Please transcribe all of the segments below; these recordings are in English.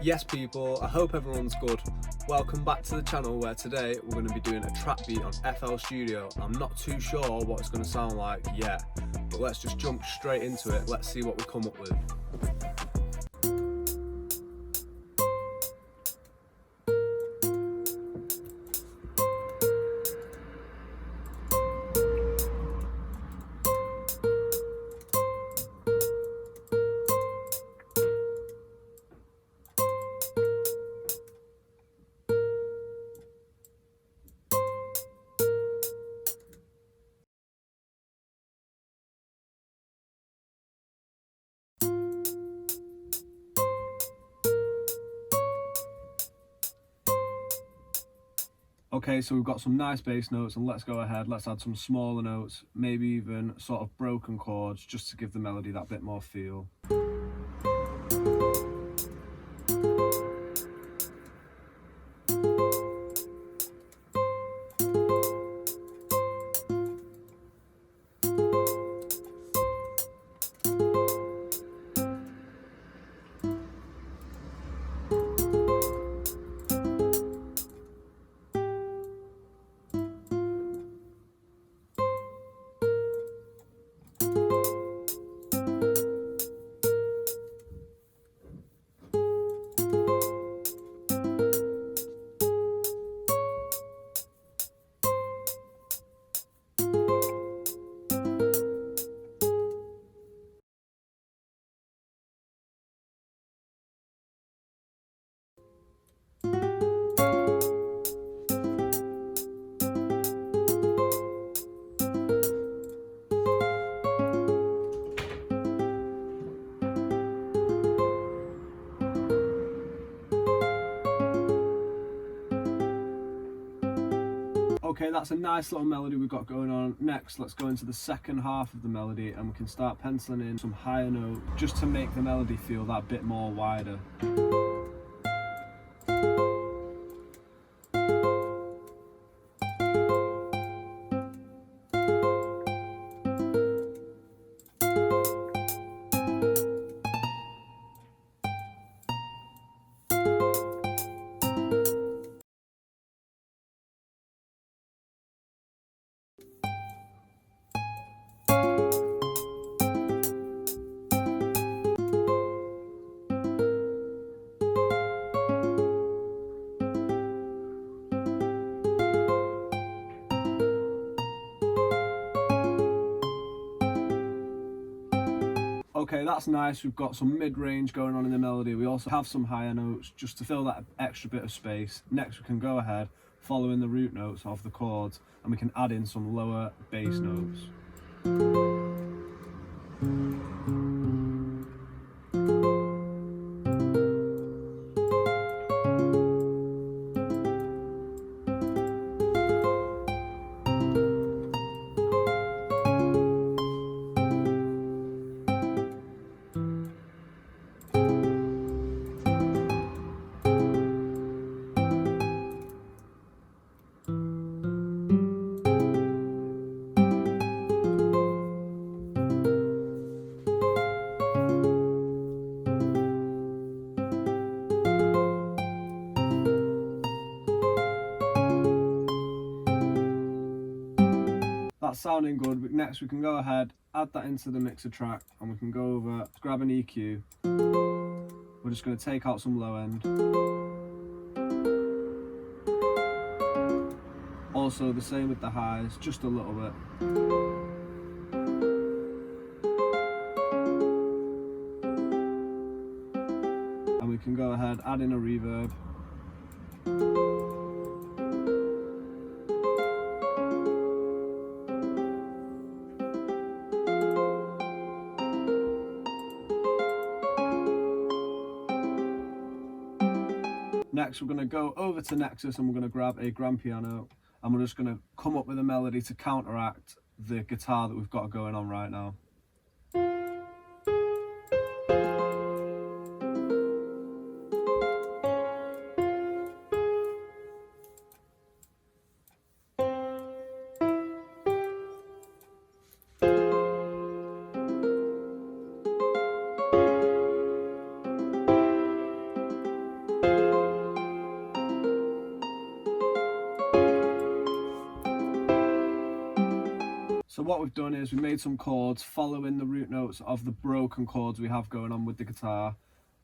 Yes people, I hope everyone's good. Welcome back to the channel where today we're going to be doing a trap beat on FL Studio. I'm not too sure what it's going to sound like yet, but let's just jump straight into it. Let's see what we come up with. Okay, so we've got some nice bass notes, and let's go ahead, let's add some smaller notes, maybe even sort of broken chords, just to give the melody that bit more feel. Okay, that's a nice little melody we've got going on. Next, let's go into the second half of the melody and we can start penciling in some higher notes just to make the melody feel that bit more wider. Okay, that's nice. We've got some mid-range going on in the melody. We also have some higher notes just to fill that extra bit of space. Next, we can go ahead, following the root notes of the chords, and we can add in some lower bass notes. That's sounding good. Next we can go ahead, add that into the mixer track, and we can go over, grab an EQ. We're just going to take out some low end. Also the same with the highs, just a little bit. And we can go ahead, add in a reverb. Next we're going to go over to Nexus and we're going to grab a grand piano, and we're just going to come up with a melody to counteract the guitar that we've got going on right now. what we've done is we made some chords following the root notes of the broken chords we have going on with the guitar,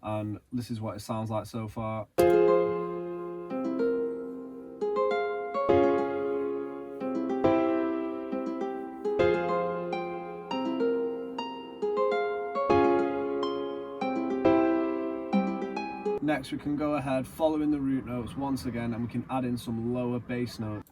and this is what it sounds like so far. Next we can go ahead following the root notes once again, and we can add in some lower bass notes.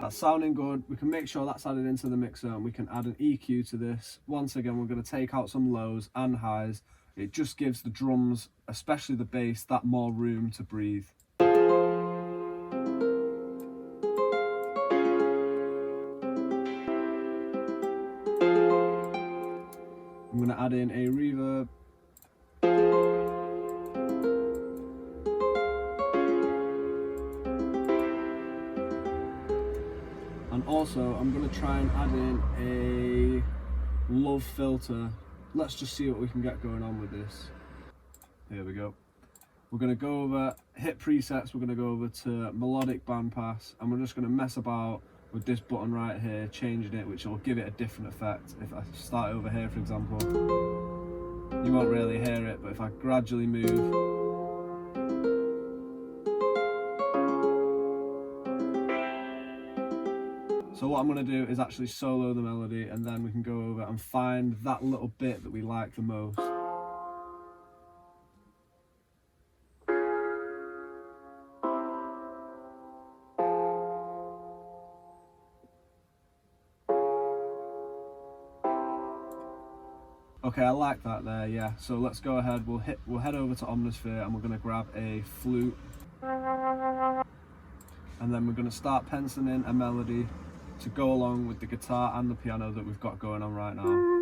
That's sounding good. We can make sure that's added into the mixer, and we can add an EQ to this. Once again, we're going to take out some lows and highs. It just gives the drums, especially the bass, that more room to breathe. I'm going to add in a reverb. And also, I'm going to try and add in a love filter. Let's just see what we can get going on with this. Here we go. We're going to go over, hit presets, we're going to go over to melodic bandpass, and we're just going to mess about with this button right here, changing it, which will give it a different effect. If I start over here, for example, you won't really hear it, but if I gradually move, so what I'm going to do is actually solo the melody, and then we can go over and find that little bit that we like the most. Okay, I like that there, yeah. So let's go ahead, we'll head over to Omnisphere, and we're going to grab a flute. And then we're going to start penciling in a melody to go along with the guitar and the piano that we've got going on right now.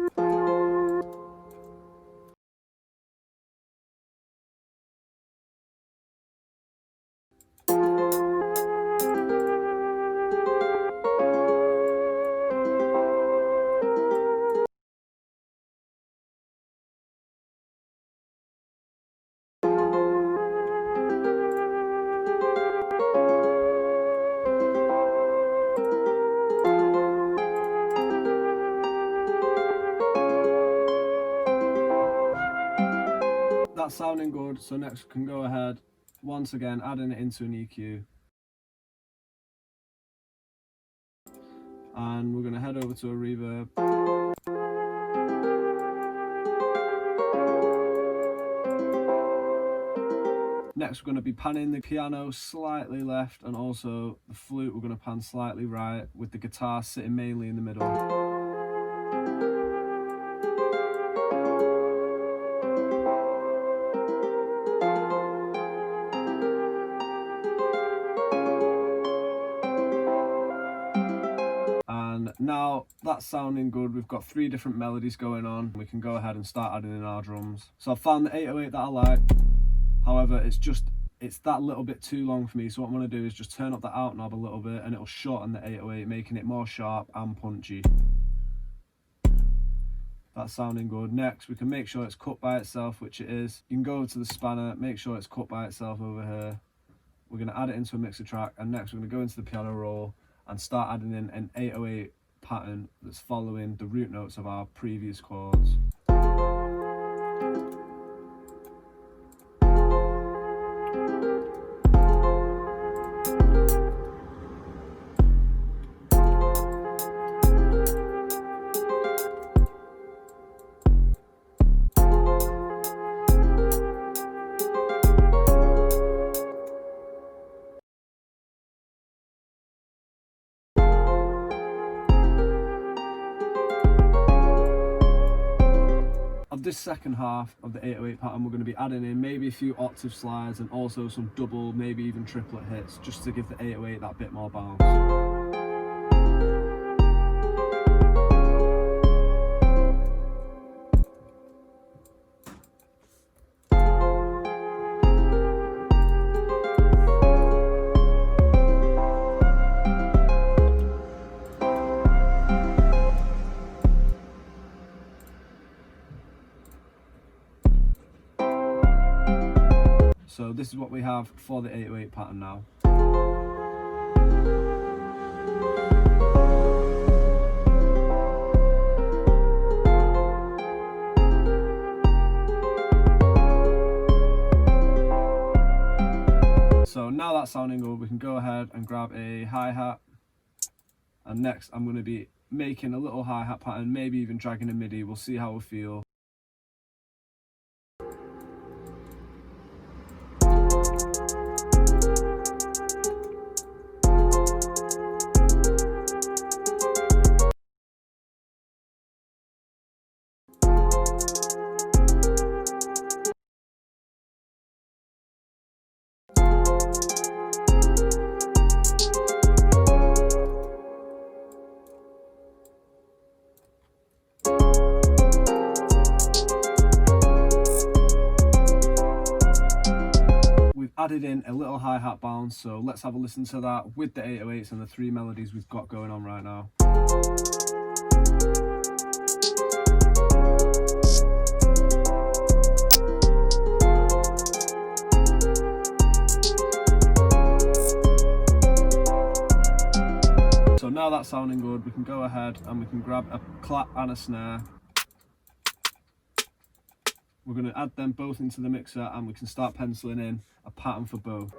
That's sounding good, so next we can go ahead, once again, adding it into an EQ. And we're going to head over to a reverb. Next we're going to be panning the piano slightly left, and also the flute we're going to pan slightly right, with the guitar sitting mainly in the middle. Now that's sounding good. We've got 3 different melodies going on. We can go ahead and start adding in our drums. So I've found the 808 that I like. However, it's that little bit too long for me. So what I'm going to do is just turn up the out knob a little bit, and it'll shorten the 808, making it more sharp and punchy. That's sounding good. Next, we can make sure it's cut by itself, which it is. You can go over to the spanner, make sure it's cut by itself over here. We're going to add it into a mixer track, and next we're going to go into the piano roll and start adding in an 808 pattern that's following the root notes of our previous chords. This second half of the 808 pattern, we're going to be adding in maybe a few octave slides and also some double, maybe even triplet hits, just to give the 808 that bit more bounce. So this is what we have for the 808 pattern now. So now that's sounding good, we can go ahead and grab a hi-hat. And next I'm going to be making a little hi-hat pattern, maybe even dragging a MIDI. We'll see how we feel. Added in a little hi-hat bounce, so let's have a listen to that with the 808s and the 3 melodies we've got going on right now. So now that's sounding good, we can go ahead and we can grab a clap and a snare. We're going to add them both into the mixer and we can start penciling in a pattern for both.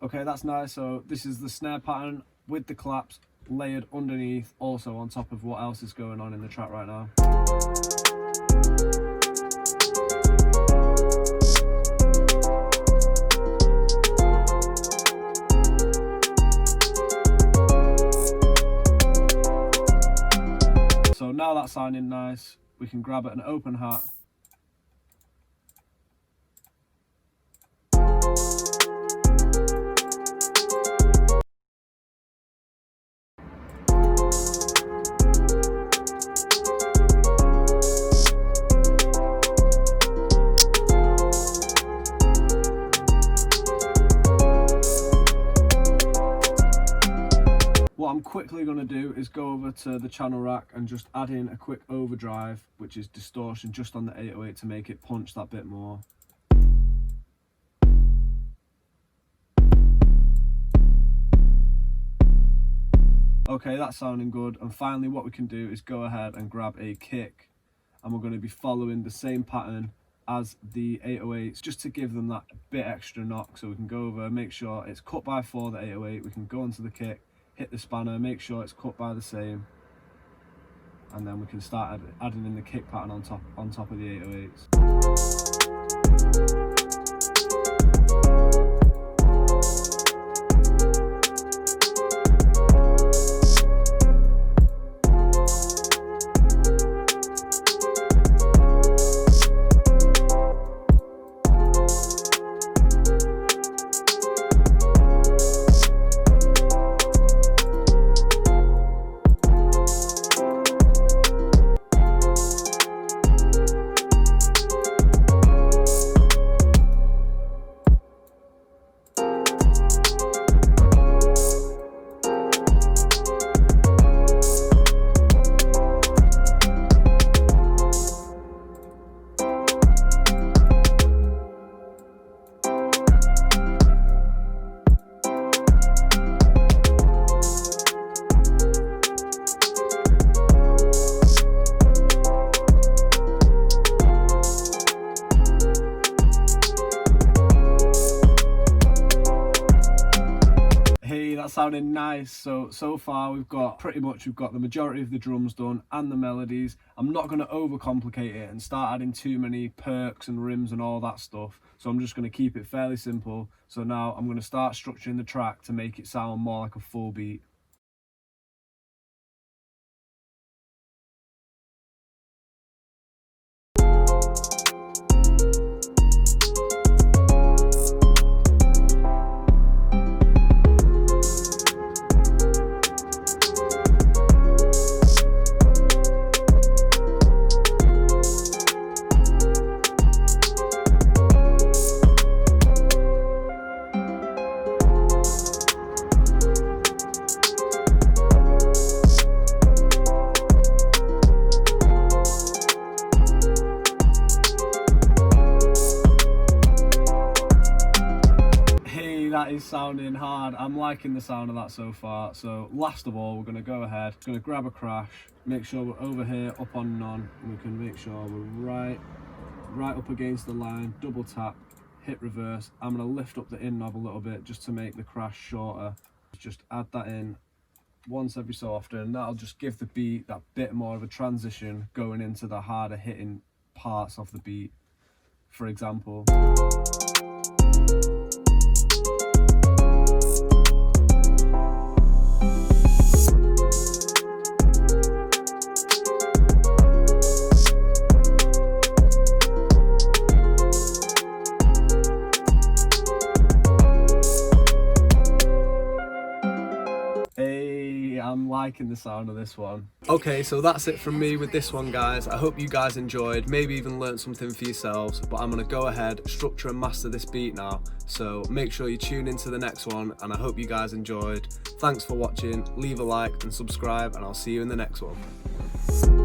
Okay, that's nice. So this is the snare pattern with the claps layered underneath, also on top of what else is going on in the track right now. So now that's sounding nice, we can grab it an open hat. What I'm quickly going to do is go over to the channel rack and just add in a quick overdrive, which is distortion just on the 808 to make it punch that bit more. Okay, that's sounding good. And finally what we can do is go ahead and grab a kick, and we're going to be following the same pattern as the 808s just to give them that bit extra knock. So we can go over, make sure it's cut by 4, the 808, we can go onto the kick, hit the spanner, make sure it's cut by the same, and then we can start adding in the kick pattern on top of the 808s. sounding nice. So far we've got the majority of the drums done and the melodies. I'm not going to overcomplicate it and start adding too many perks and rims and all that stuff, so I'm just going to keep it fairly simple. So now I'm going to start structuring the track to make it sound more like a full beat. That is sounding hard. I'm liking the sound of that so far. So last of all, we're going to go ahead, going to grab a crash, make sure we're over here up on none, and we can make sure we're right up against the line, double tap, hit reverse. I'm going to lift up the in knob a little bit just to make the crash shorter. Just add that in once every so often. That'll just give the beat that bit more of a transition going into the harder hitting parts of the beat. For example, I'm liking the sound of this one. Okay, so that's it from me with this one, guys. I hope you guys enjoyed, maybe even learned something for yourselves, but I'm gonna go ahead, structure and master this beat now. So make sure you tune into the next one, and I hope you guys enjoyed. Thanks for watching, leave a like and subscribe, and I'll see you in the next one.